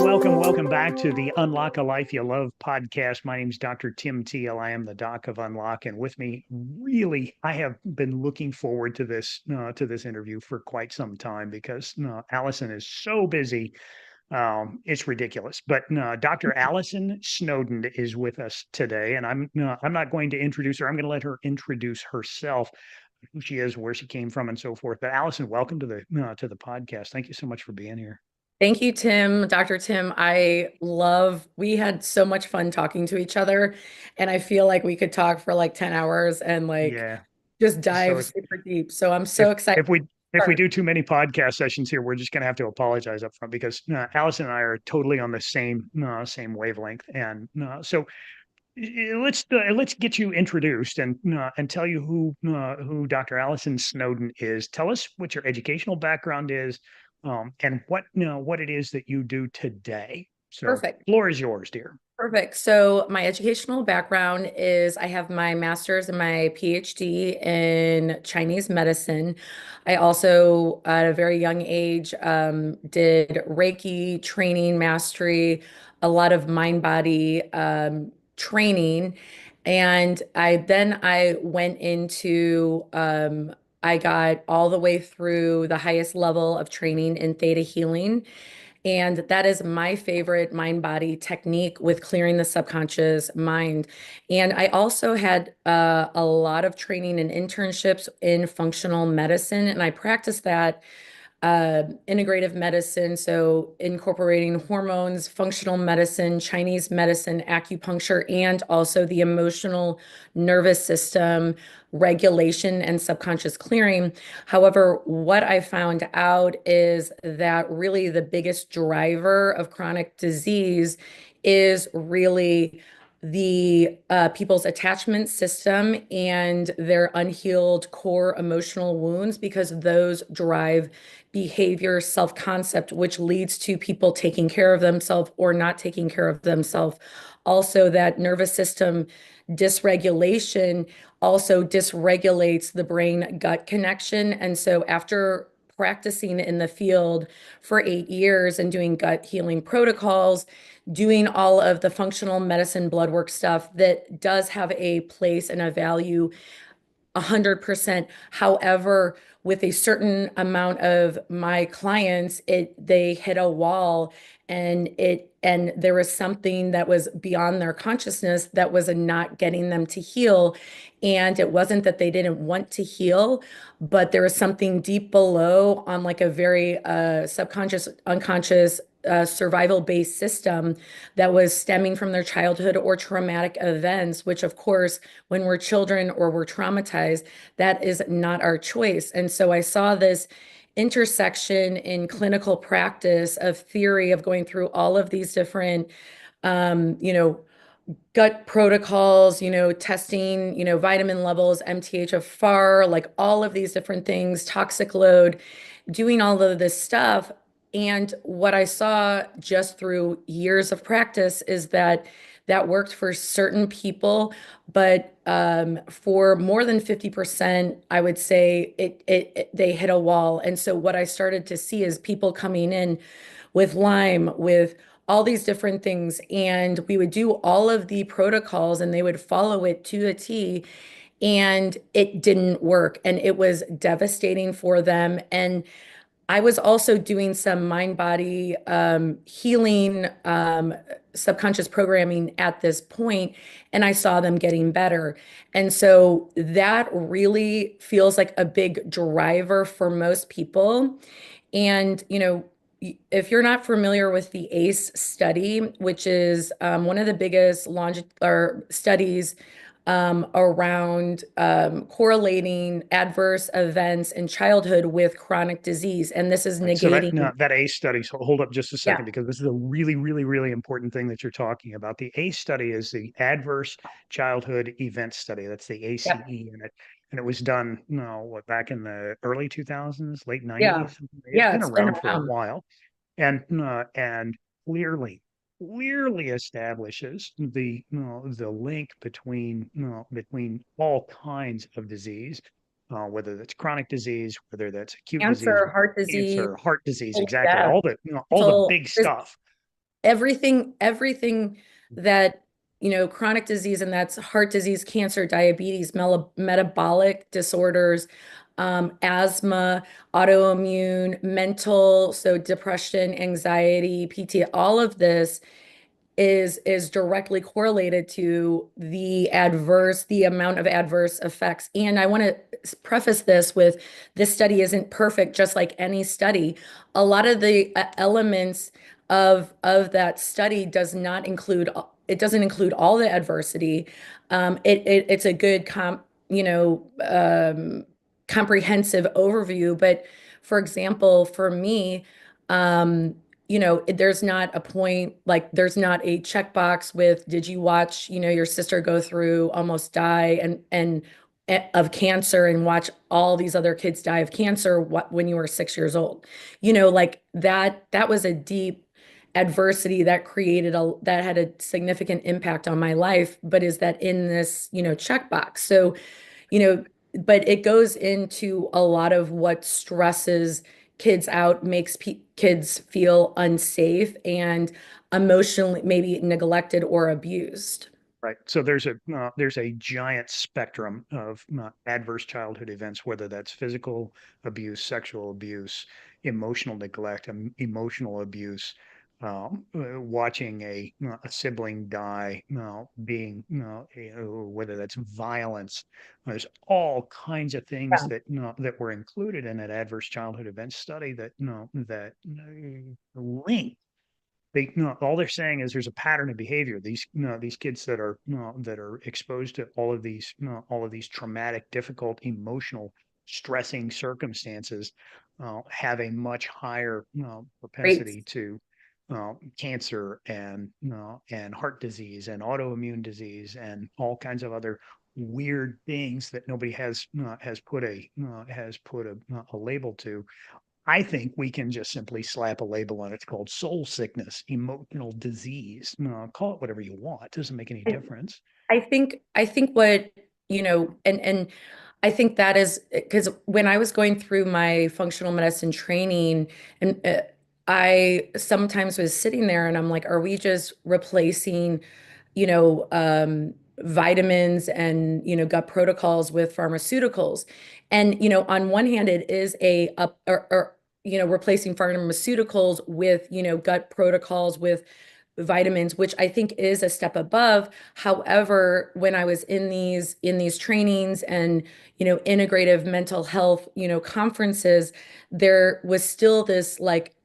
welcome back to the Unlock a Life You Love podcast. My name is Dr. Tim Teel. I am the doc of Unlock, and with me, really, I have been looking forward to this interview for quite some time because Allison is so busy. It's ridiculous. But Dr. Allison Snowden is with us today, and I'm not going to introduce her. I'm going to let her introduce herself, who she is, where she came from, and so forth. But Allison, welcome to the podcast. Thank you so much for being here. Thank you, Tim, Dr. Tim. We had so much fun talking to each other, and I feel like we could talk for like 10 hours and like Yeah. just So dive super deep. So I'm if so excited if we to if we start. do too many podcast sessions here, we're just going to have to apologize up front because Allison and I are totally on the same wavelength. And let's get you introduced and tell you who Dr. Allison Snowden is. Tell us what your educational background is, and what it is that you do today. So, Perfect. floor is yours, dear. Perfect. So my educational background is I have my master's and my PhD in Chinese medicine. I also, at a very young age, did Reiki training, mastery, a lot of mind body training. And I went into, I got all the way through the highest level of training in Theta healing. And that is my favorite mind body technique with clearing the subconscious mind. And I also had a lot of training and internships in functional medicine, and I practiced that integrative medicine, so incorporating hormones, functional medicine, Chinese medicine, acupuncture, and also the emotional nervous system regulation and subconscious clearing. However, what I found out is that really the biggest driver of chronic disease is really the people's attachment system and their unhealed core emotional wounds, because those drive behavior, self-concept, which leads to people taking care of themselves or not taking care of themselves. Also, that nervous system dysregulation also dysregulates the brain gut connection. And so, after practicing in the field for 8 years and doing gut healing protocols, doing all of the functional medicine blood work stuff that does have a place and a value 100%. However, with a certain amount of my clients, they hit a wall, and there was something that was beyond their consciousness that was not getting them to heal. And it wasn't that they didn't want to heal, but there was something deep below on like a very subconscious, unconscious survival-based system that was stemming from their childhood or traumatic events, which of course, when we're children or we're traumatized, that is not our choice. And so I saw this intersection in clinical practice of theory of going through all of these different, um, you know, gut protocols, testing, vitamin levels, MTHFR, like all of these different things, toxic load, doing all of this stuff. And what I saw just through years of practice is that that worked for certain people, but for more than 50%, I would say they hit a wall. And so what I started to see is people coming in with Lyme, with all these different things. And we would do all of the protocols and they would follow it to a T. And it didn't work. And it was devastating for them. And I was also doing some mind body healing, subconscious programming at this point, and I saw them getting better. And so that really feels like a big driver for most people. And, if you're not familiar with the ACE study, which is one of the biggest or studies around correlating adverse events in childhood with chronic disease, and this is Right. So that negating. that ACE study. So hold up just a Yeah, second because this is a really, really, really important thing that you're talking about. The ACE study is the Adverse Childhood Event Study. That's the yeah, ACE, and it was done, back in the early 2000s, late yeah, 90s. It's yeah. been It's been around for a around. while, and clearly, clearly establishes the link between all kinds of disease, whether that's chronic disease, whether that's acute disease, Cancer, heart disease, cancer, heart disease, exactly. death, All the mental, big stuff. everything that, chronic disease, and that's heart disease, cancer, diabetes, metabolic disorders, asthma, autoimmune, mental, so depression, anxiety, PT, all of this is directly correlated to the amount of adverse effects. And I want to preface this with, this study isn't perfect, just like any study. A lot of the elements of that study doesn't include all the adversity. It's a good comprehensive overview. But for example, for me, um, there's not a point, like there's not a checkbox with, did you watch, your sister go through, almost die, and of cancer, and watch all these other kids die of cancer when you were 6 years old. Like that was a deep adversity that had a significant impact on my life, but is that in this, checkbox? So, you know, but it goes into a lot of what stresses kids out, makes kids feel unsafe and emotionally maybe neglected or abused. Right. So there's a giant spectrum of adverse childhood events, whether that's physical abuse, sexual abuse, emotional neglect, emotional abuse, watching a sibling die, being whether that's violence. There's all kinds of things Yeah. that were included in that adverse childhood event study that that link all they're saying is there's a pattern of behavior. These kids that are exposed to all of these traumatic, difficult, emotional, stressing circumstances have a much higher Great. propensity to cancer and heart disease and autoimmune disease and all kinds of other weird things that nobody has put a label to. I think we can just simply slap a label on it. It's called soul sickness, emotional disease. No, call it whatever you want. It doesn't make any difference. I think what, and I think that is because when I was going through my functional medicine training, and I sometimes was sitting there and I'm like, are we just replacing, vitamins and, gut protocols with pharmaceuticals? And, on one hand, it is a up or replacing pharmaceuticals with, gut protocols with vitamins, which I think is a step above. However, when I was in these trainings and, integrative mental health, conferences, there was still this like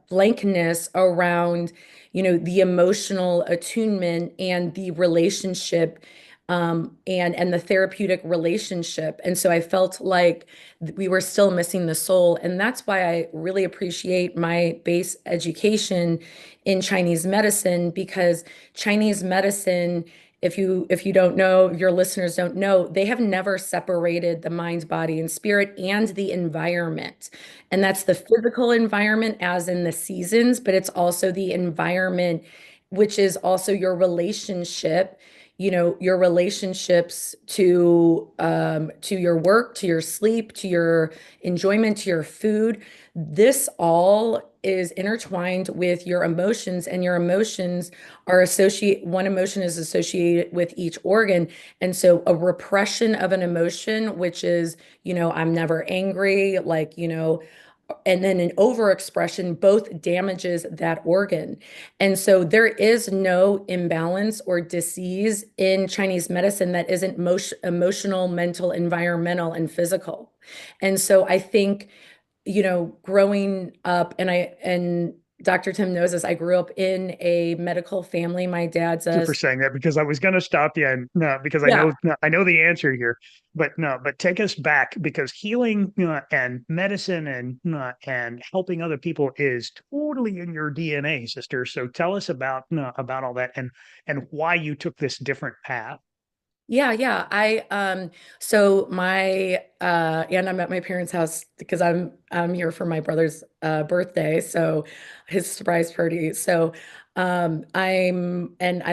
blankness around, the emotional attunement and the relationship, and the therapeutic relationship. And so I felt like we were still missing the soul. And that's why I really appreciate my base education in Chinese medicine, because Chinese medicine, if you don't know, your listeners don't know, they have never separated the mind, body, and spirit and the environment. And that's the physical environment, as in the seasons, but it's also the environment, which is also your relationship, your relationships to your work, to your sleep, to your enjoyment, to your food. This all is intertwined with your emotions, and your emotions are one emotion is associated with each organ. And so a repression of an emotion, which is, I'm never angry, like, and then an overexpression both damages that organ. And so there is no imbalance or disease in Chinese medicine that isn't emotional, mental, environmental, and physical. And so I think, growing up, and Dr. Tim knows this, I grew up in a medical family. My dad's You a, for saying that because I was going to stop you and no, because yeah. I know the answer here, but no, but take us back because healing and medicine and helping other people is totally in your DNA, sister. So tell us about all that and why you took this different path. Yeah, yeah. So my and I'm at my parents' house because I'm here for my brother's birthday, so his surprise party. So I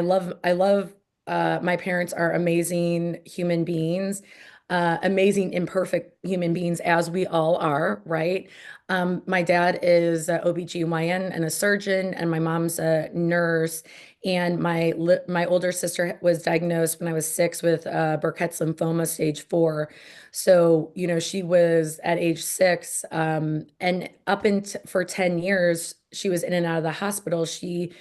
love my parents are amazing human beings. amazing, imperfect human beings as we all are, right? My dad is a OBGYN and a surgeon, and my mom's a nurse. And my older sister was diagnosed when I was 6 with Burkitt's lymphoma stage 4. So, she was at age 6, and for 10 years, she was in and out of the hospital. She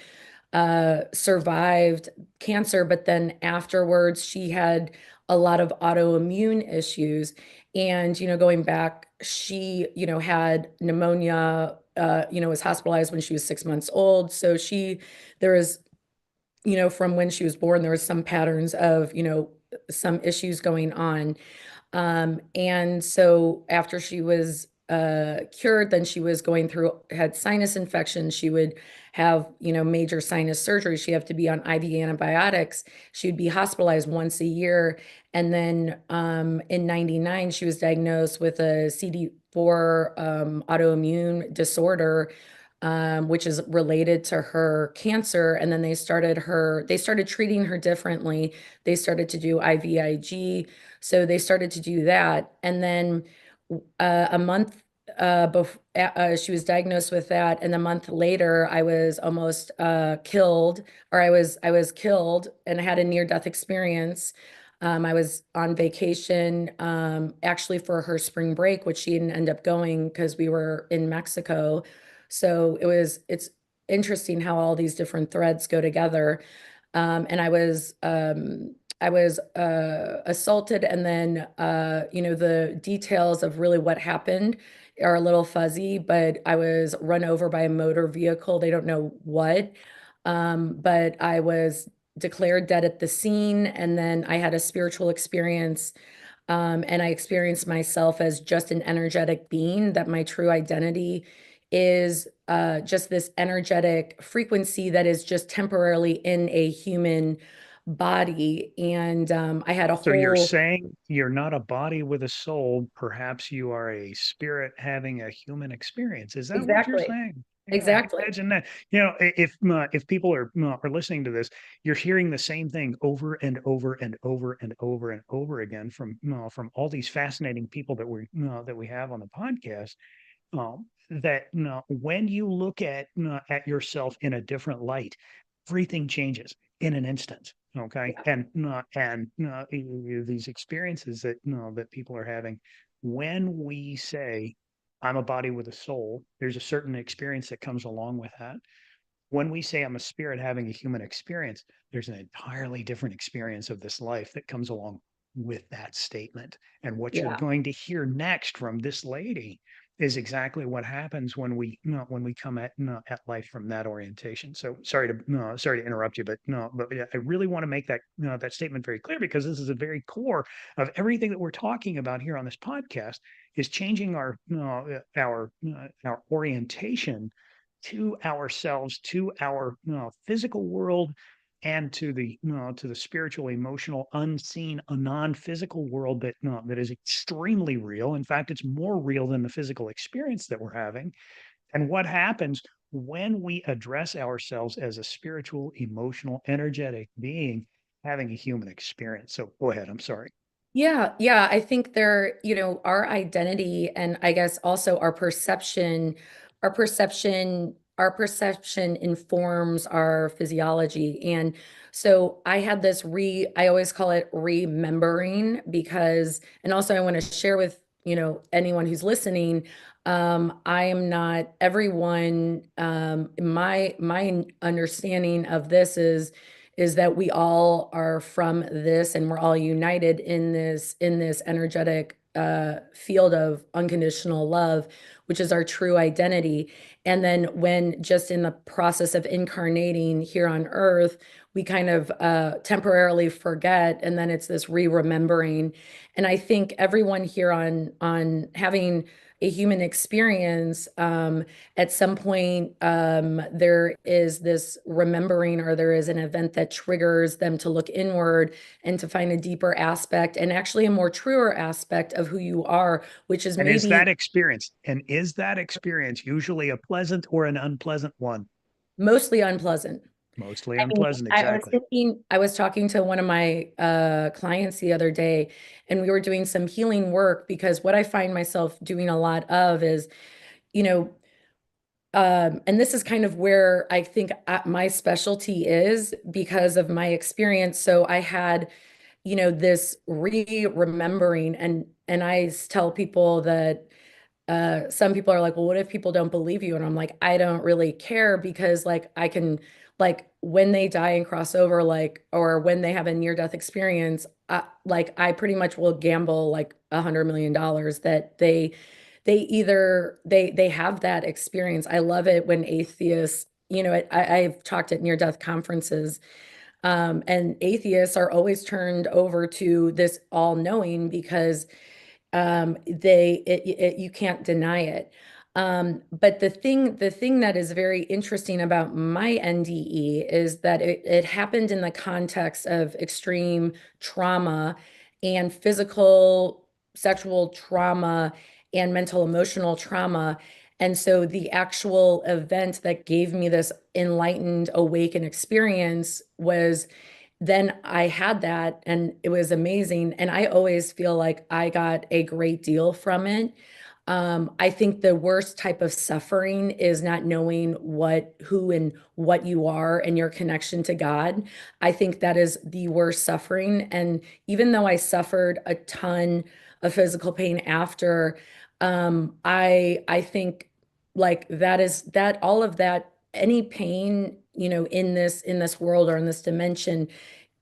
survived cancer, but then afterwards, she had a lot of autoimmune issues. And, going back, she, had pneumonia, was hospitalized when she was 6 months old. So there was, from when she was born, there was some patterns of, some issues going on. And so after she was cured, then she was had sinus infection. She would have, major sinus surgery. She'd have to be on IV antibiotics. She'd be hospitalized once a year. And then in 99, she was diagnosed with a CD4 autoimmune disorder, which is related to her cancer. And then they started treating her differently. They started to do IVIG. So they started to do that. And then a month before she was diagnosed with that, and a month later, I was almost killed, or I was killed and had a near-death experience. I was on vacation, actually for her spring break, which she didn't end up going because we were in Mexico. So it's interesting how all these different threads go together. And I was assaulted, and then the details of really what happened are a little fuzzy, but I was run over by a motor vehicle. They don't know what, but I was declared dead at the scene, and then I had a spiritual experience, and I experienced myself as just an energetic being, that my true identity is just this energetic frequency that is just temporarily in a human body. And I had a So you're whole, saying you're not a body with a soul. Perhaps you are a spirit having a human experience. Is that what you're exactly, saying? Yeah, exactly. imagine that. If people are listening to this, you're hearing the same thing over and over and over and over and over again from all these fascinating people that we have on the podcast. That when you look at yourself in a different light, everything changes in an instant. Okay, Yeah. these experiences that people are having, when we say, "I'm a body with a soul," there's a certain experience that comes along with that. When we say, "I'm a spirit having a human experience," there's an entirely different experience of this life that comes along with that statement. And what you're Yeah. going to hear next from this lady is exactly what happens when we come at life from that orientation. So sorry to interrupt you, but no, but yeah, I really want to make that statement very clear, because this is a very core of everything that we're talking about here on this podcast, is changing our orientation to ourselves, to our physical world, and to the spiritual, emotional, unseen, a non-physical world that is extremely real. In fact, it's more real than the physical experience that we're having. And what happens when we address ourselves as a spiritual, emotional, energetic being having a human experience? So go ahead. I'm sorry. Yeah, yeah, I think our identity, and I guess also our perception informs our physiology. And so I always call it remembering, because, and also I want to share with, anyone who's listening, I am not everyone. My understanding of this is that we all are from this, and we're all united in this energetic field of unconditional love, which is our true identity. And then when just in the process of incarnating here on earth, we kind of temporarily forget, and then it's this re-remembering. And I think everyone here on having a human experience, at some point, there is this remembering, or there is an event that triggers them to look inward and to find a deeper aspect, and actually a more truer aspect of who you are, which is And maybe is that experience usually a pleasant or an unpleasant one? mostly unpleasant. Mostly I mean, unpleasant, I was exactly. thinking, I was talking to one of my clients the other day, and we were doing some healing work because what I find myself doing a lot of is, you know, and this is kind of where I think my specialty is because of my experience. So I had, this remembering, and tell people that some people are like, well, what if people don't believe you? And I'm like, I don't really care because like I can like when they die and cross over, like, or when they have a near-death experience, like I pretty much will gamble like $100 million that they have that experience. I love it when atheists, I've talked at near-death conferences, and atheists are always turned over to this all-knowing because you can't deny it. But the thing that is very interesting about my NDE is that it happened in the context of extreme trauma and physical, sexual trauma and mental emotional trauma. And so the actual event that gave me this enlightened, awakened experience was then I had that and it was amazing. And I always feel like I got a great deal from it. I think the worst type of suffering is not knowing who and what you are and your connection to God. I think that is the worst suffering. And even though I suffered a ton of physical pain after, I think like that is that all of that, any pain, in this world or in this dimension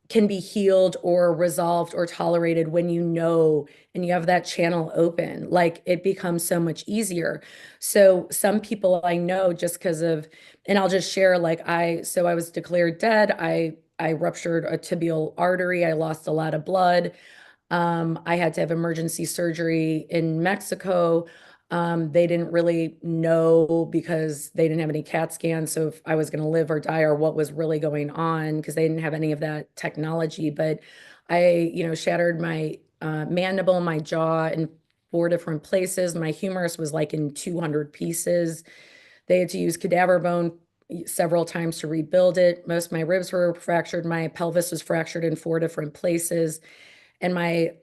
can be healed or resolved or tolerated when you know and you have that channel open. Like it becomes so much easier. So some people I know just because of, and I'll just share like I was declared dead. I ruptured a tibial artery. I lost a lot of blood. I had to have emergency surgery in Mexico. They didn't really know because they didn't have any CAT scans. So if I was going to live or die or what was really going on, because they didn't have any of that technology. But shattered my mandible, my jaw in 4 different places. My humerus was like in 200 pieces. They had to use cadaver bone several times to rebuild it. Most of my ribs were fractured. My pelvis was fractured in 4 different places, and my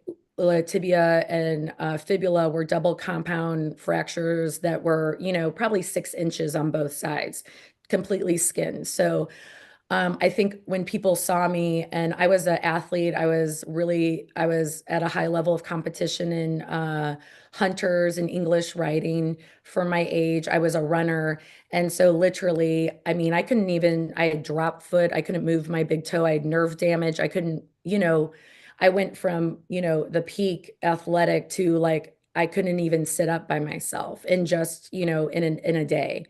tibia and fibula were double compound fractures that were, probably 6 inches on both sides, completely skinned. So I think when people saw me, and I was an athlete, I was at a high level of competition in hunters and English writing for my age. I was a runner. And so literally, I mean, I had drop foot. I couldn't move my big toe. I had nerve damage. I couldn't, I went from, the peak athletic to like, I couldn't even sit up by myself in just, in a day.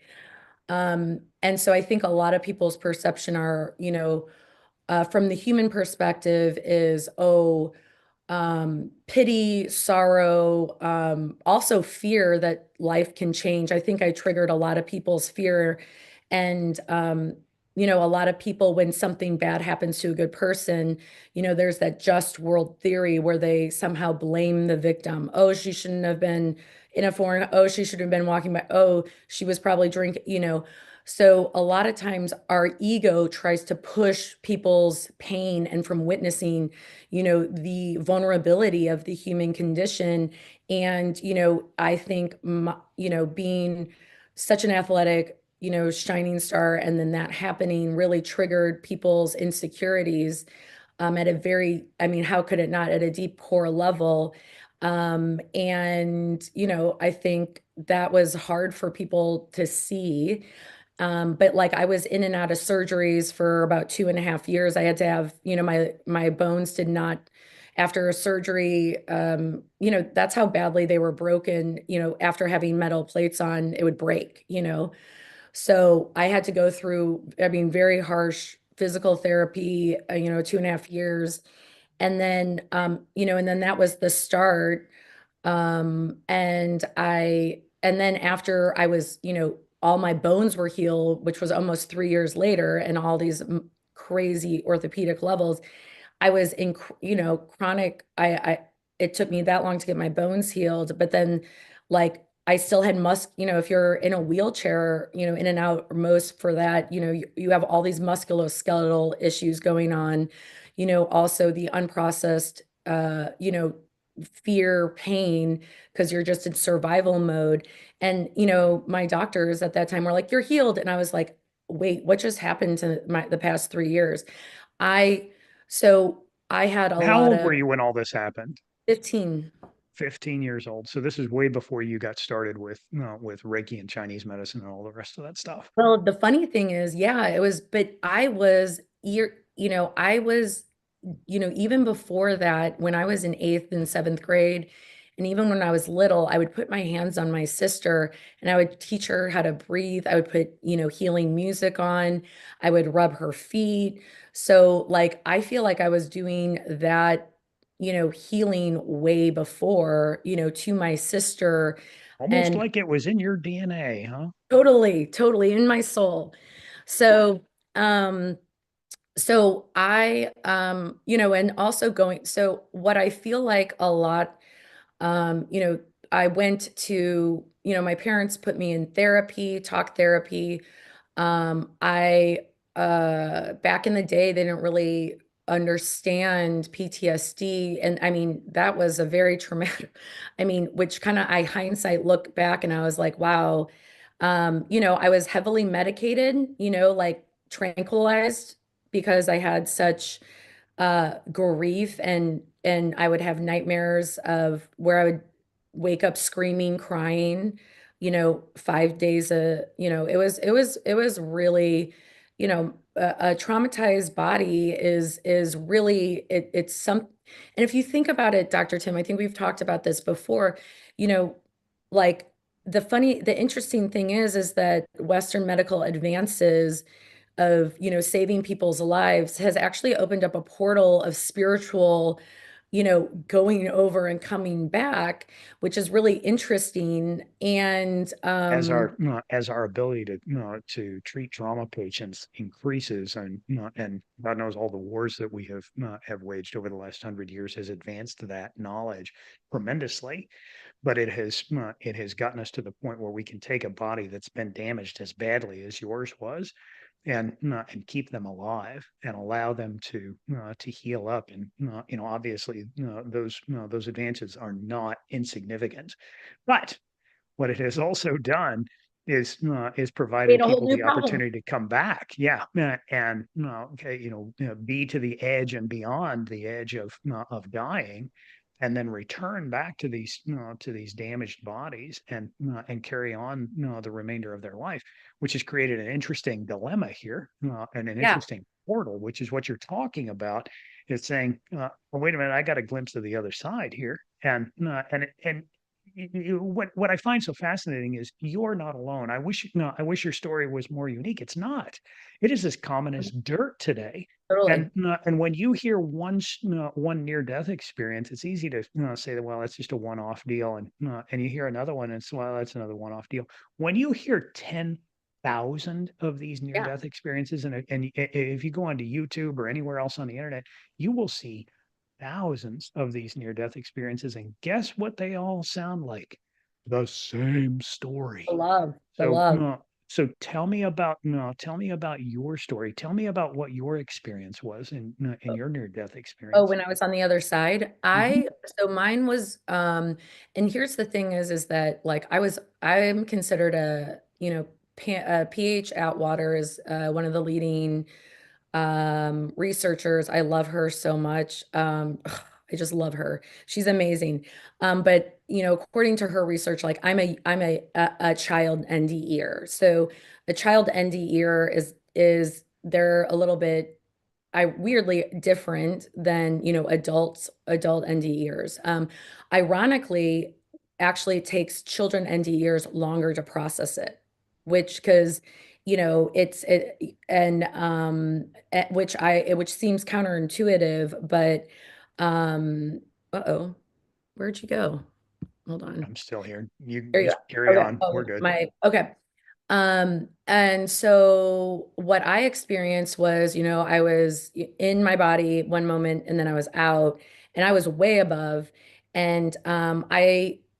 And so I think a lot of people's perception are, from the human perspective is, oh, pity, sorrow, also fear that life can change. I think I triggered a lot of people's fear. And, a lot of people, when something bad happens to a good person, there's that just world theory where they somehow blame the victim. Oh, she shouldn't have been in a foreign, oh, she should have been walking by, oh, she was probably drinking. So a lot of times our ego tries to push people's pain and from witnessing, the vulnerability of the human condition. And, I think, being such an athletic, shining star, and then that happening really triggered people's insecurities at a very, I mean, how could it not, at a deep core level? And, I think that was hard for people to see. But like I was in and out of surgeries for about 2.5 years. I had to have, my bones did not, after a surgery, that's how badly they were broken, after having metal plates on, it would break. So I had to go through, I mean, very harsh physical therapy, 2.5 years. And then that was the start. And then after I was, all my bones were healed, which was almost 3 years later, and all these crazy orthopedic levels, I was in, chronic, it took me that long to get my bones healed. But then like I still had if you're in a wheelchair, in and out, or most for that, you have all these musculoskeletal issues going on, also the unprocessed, fear, pain, because you're just in survival mode. And, my doctors at that time were like, you're healed. And I was like, wait, what just happened to the past 3 years? I, so I had a How lot old of were you when all this happened? 15. 15 years old. So this is way before you got started with Reiki and Chinese medicine and all the rest of that stuff. Well, the funny thing is, yeah, it was, but I was, even before that, when I was in eighth and seventh grade, and even when I was little, I would put my hands on my sister and I would teach her how to breathe. I would put, healing music on. I would rub her feet. So, like, I feel like I was doing that, healing way before, to my sister. Almost And like it was in your DNA, huh? totally, totally in my soul. So, um, and also so what I feel like a lot, I went to, my parents put me in therapy, talk therapy. I Back in the day, they didn't really understand PTSD. And I mean, that was a very traumatic, I mean, which kind of I hindsight look back and I was like, wow, I was heavily medicated, like tranquilized because I had such grief, and I would have nightmares of where I would wake up screaming, crying, 5 days it was really, a traumatized body is really it's some. And if you think about it, Dr. Tim, I think we've talked about this before, you know, like the interesting thing is that Western medical advances of, saving people's lives has actually opened up a portal of spiritual, going over and coming back, which is really interesting. And As our ability to treat trauma patients increases, and God knows all the wars that we have waged over the last 100 years has advanced that knowledge tremendously. But it has gotten us to the point where we can take a body that's been damaged as badly as yours was, and keep them alive and allow them to heal up. And obviously, those advances are not insignificant. But what it has also done is create provided a whole people new the problem. opportunity to come back. Yeah, and okay, be to the edge and beyond the edge of dying, and then return back to these damaged bodies, and carry on the remainder of their life, which has created an interesting dilemma here, and an Yeah, interesting portal, which is what you're talking about. Is saying, well, wait a minute, I got a glimpse of the other side here, and what I find so fascinating is you're not alone. I wish no, I wish your story was more unique. It's not. It is as common as dirt today. totally. And when you hear one near death experience, it's easy to say that, well, that's just a one off deal, and you hear another one and it's, well, that's another one off deal. When you hear 10,000 of these near Yeah, death experiences, and if you go onto YouTube or anywhere else on the internet, you will see thousands of these near death experiences. And guess what they all sound like? The same the story. love, the So, love. tell me about your story. Tell me about what your experience was in your near death Oh, experience. when I was on the other side, Hmm. so mine was, and here's the thing is that like I'm considered a, pH Atwater is one of the leading researchers. I love her so much. I just love her. She's amazing. But according to her research, like I'm a child ND ear. So a child ND ear is they're a little bit I weirdly different than, adult ND ears. Ironically, actually it takes children ND ears longer to process it, which because it's it and which seems counterintuitive, but uh-oh, where'd you go? Hold on. I'm still here. You There you just go. carry Okay. on. We're Oh, good. my okay. And so what I experienced was, I was in my body one moment and then I was out and I was way above. And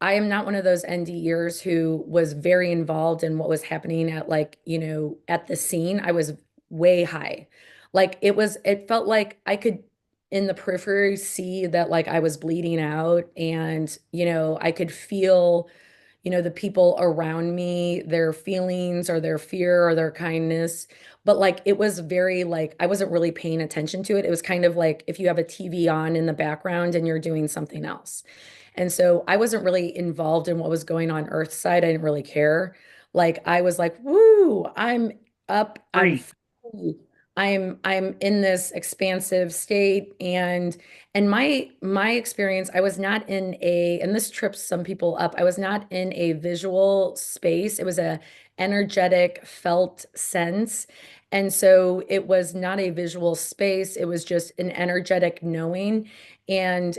I am not one of those NDErs who was very involved in what was happening at like, at the scene. I was way high. Like it felt like I could in the periphery see that like I was bleeding out and, I could feel the people around me, their feelings or their fear or their kindness. But like it was very like I wasn't really paying attention to it. It was kind of like if you have a TV on in the background and you're doing something else. And so I wasn't really involved in what was going on Earth's side. I didn't really care. Like I was like, woo, I'm up, I'm Free. free. I'm in this expansive state and my experience, I was not in a, and this trips some people up, I was not in a visual space. It was a energetic felt sense. And so it was not a visual space. It was just an energetic knowing. And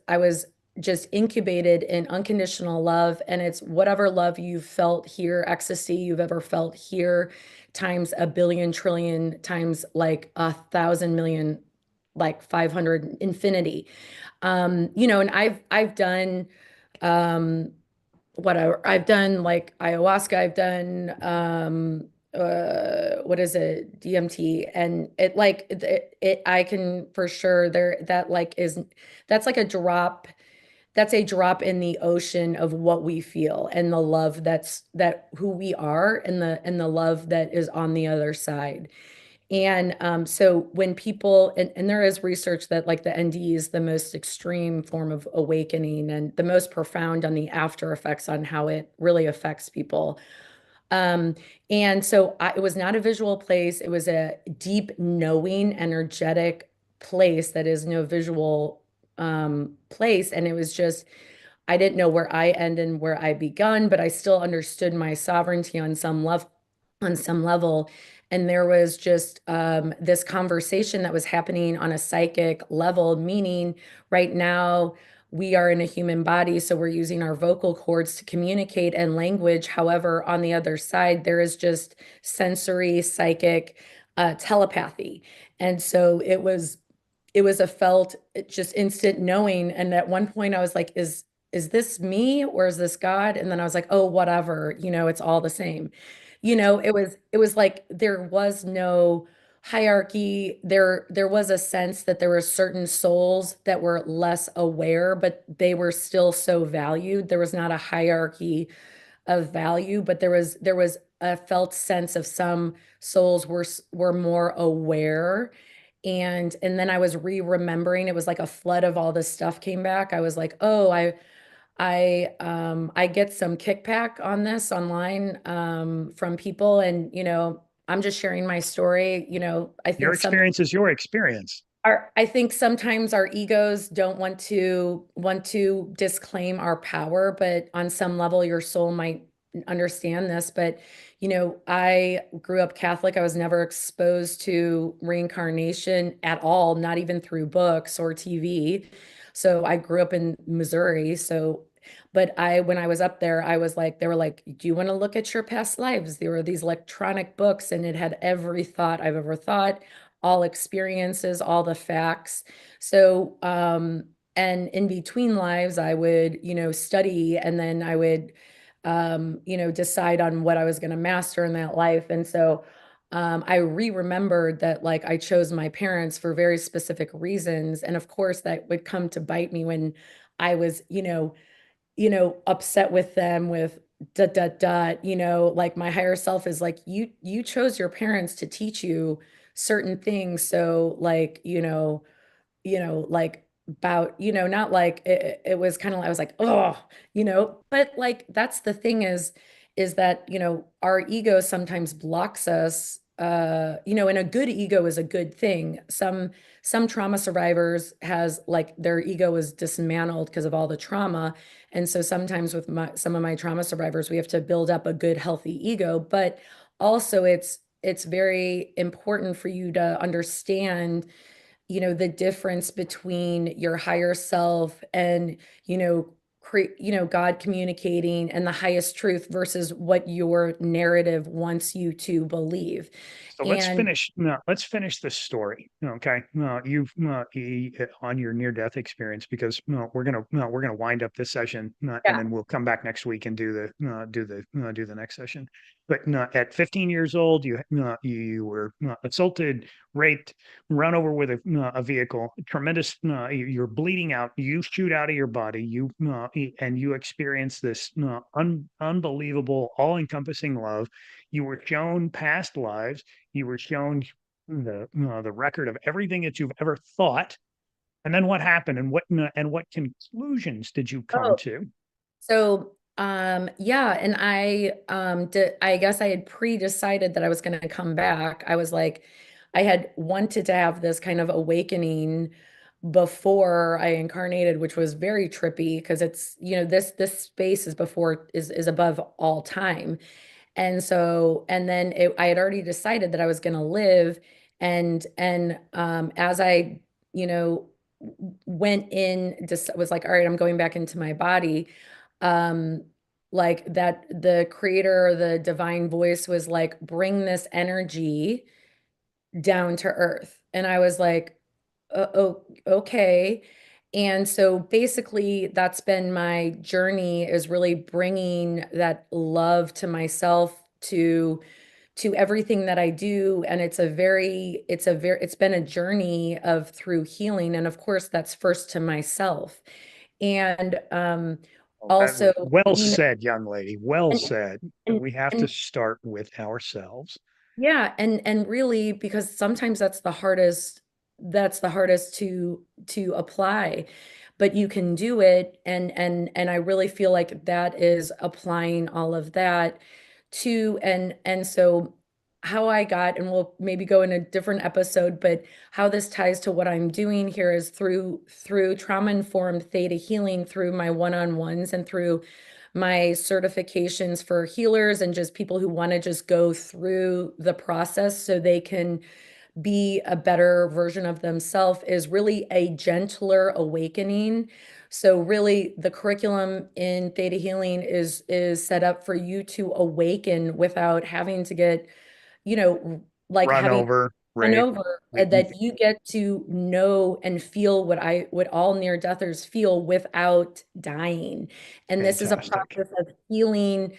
I was just incubated in unconditional love. And it's whatever love you've felt here, ecstasy you've ever felt here, times a billion trillion times like 1,000 million, like 500 infinity. And I've done um whatever. I've done like ayahuasca, I've done what is it? DMT. And it I can for sure there that like is that's like a drop that's a drop in the ocean of what we feel and the love that who we are and the love that is on the other side. And so when people, and there is research that like the ND is the most extreme form of awakening and the most profound on the after effects on how it really affects people. Um, and so it was not a visual place. It was a deep knowing, energetic place that is no visual place. And it was just, I didn't know where I end and where I begun, but I still understood my sovereignty on some level. And there was just this conversation that was happening on a psychic level, meaning right now we are in a human body, so we're using our vocal cords to communicate and language. However, on the other side, there is just sensory, psychic, telepathy. And so it was a felt just instant knowing. And at one point I was like, is this me or is this God? And then I was like, oh, whatever, it's all the same. It was like there was no hierarchy. There was a sense that there were certain souls that were less aware, but they were still so valued. There was not a hierarchy of value, but there was a felt sense of some souls were more aware. And then I was remembering, it was like a flood of all this stuff came back. I was like, oh, I get some kickback on this online from people, and I'm just sharing my story. I Your think experience is your experience. I think sometimes our egos don't want to disclaim our power, but on some level your soul might understand this. But I grew up Catholic. I was never exposed to reincarnation at all, not even through books or TV. So I grew up in Missouri. But when I was up there, I was like, they were like, do you want to look at your past lives? There were these electronic books, and it had every thought I've ever thought, all experiences, all the facts. So, and in between lives, I would, study, and then I would, decide on what I was going to master in that life. And so, I remembered that like I chose my parents for very specific reasons. And of course, that would come to bite me when I was, upset with them with dot dot dot, like my higher self is like, you chose your parents to teach you certain things. So like, like about, not like it was kind of, I was like, oh, but like that's the thing is that, our ego sometimes blocks us, and a good ego is a good thing. Some trauma survivors has like their ego is dismantled because of all the trauma. And so sometimes with some of my trauma survivors, we have to build up a good, healthy ego. But also it's very important for you to understand the difference between your higher self and God communicating and the highest truth versus what your narrative wants you to believe. So let's And finish. No, let's finish this story. Okay, you've on your near-death experience, because we're gonna wind up this session, and yeah. then we'll come back next week and do the next session. But at 15 years old, you were assaulted, raped, run over with a vehicle. Tremendous. You're bleeding out. You shoot out of your body. And you experience this unbelievable, all-encompassing love. You were shown past lives. You were shown the record of everything that you've ever thought. And then what happened, and what conclusions did you come Oh, to? so yeah, and I guess I had pre-decided that I was going to come back. I was like, I had wanted to have this kind of awakening before I incarnated, which was very trippy because it's, this space is before is above all time. And so, and then I had already decided that I was going to live. And as I, you know, went in, just was like, all right, I'm going back into my body. Um, like that, the creator, the divine voice was like, bring this energy down to earth. And I was like, oh, okay. And so basically, that's been my journey, is really bringing that love to myself, to everything that I do. And it's been a journey of through healing. And of course, that's first to myself. And Well, that also, was well you know, said, young lady. Well and, said. and, We have to and start with ourselves. yeah, and really, because sometimes that's the hardest to apply, but you can do it. And I really feel like that is applying all of that to, and so how I got, and we'll maybe go in a different episode, but how this ties to what I'm doing here is through trauma-informed theta healing, through my one-on-ones and through my certifications for healers and just people who want to just go through the process so they can be a better version of themselves, is really a gentler awakening. So really the curriculum in theta healing is set up for you to awaken without having to get, like Run having over, run rape. over, We, and that you get to know and feel what all near deathers feel without dying. And this is a fantastic. process of healing,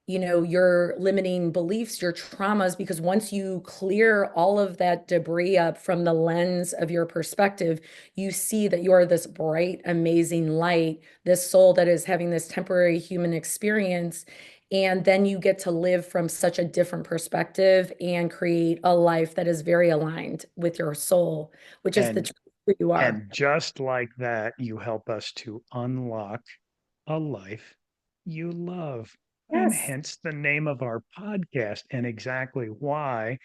your limiting beliefs, your traumas, because once you clear all of that debris up from the lens of your perspective, you see that you are this bright, amazing light, this soul that is having this temporary human experience. And then you get to live from such a different perspective and create a life that is very aligned with your soul, which is the And truth of who you are. just like that, you help us to unlock a life you love. And Yes. hence the name of our podcast, and exactly why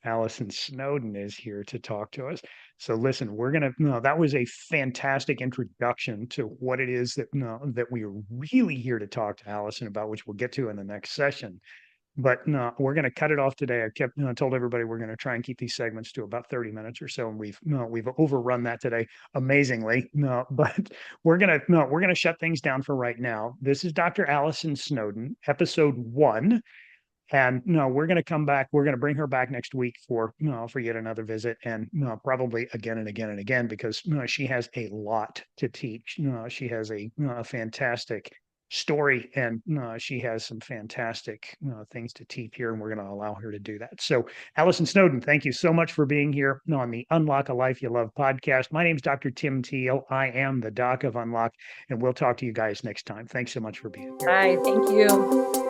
Allison Snowden is here to talk to us. So listen, we're gonna no, that was a fantastic introduction to what it is that that we are really here to talk to Allison about, which we'll get to in the next session. But no, we're going to cut it off today. I kept told everybody we're going to try and keep these segments to about 30 minutes or so, and we've overrun that today amazingly. No, but we're gonna shut things down for right now. This is Dr. Allison Snowden, episode 1. And no, we're going to come back. We're going to bring her back next week for yet another visit, and probably again and again and again, because she has a lot to teach. She has a fantastic story, and she has some fantastic things to teach here, and we're going to allow her to do that. So, Allison Snowden, thank you so much for being here on the Unlock a Life You Love podcast. My name is Dr. Tim Teel. I am the Doc of Unlock, and we'll talk to you guys next time. Thanks so much for being here. Bye. Thank you.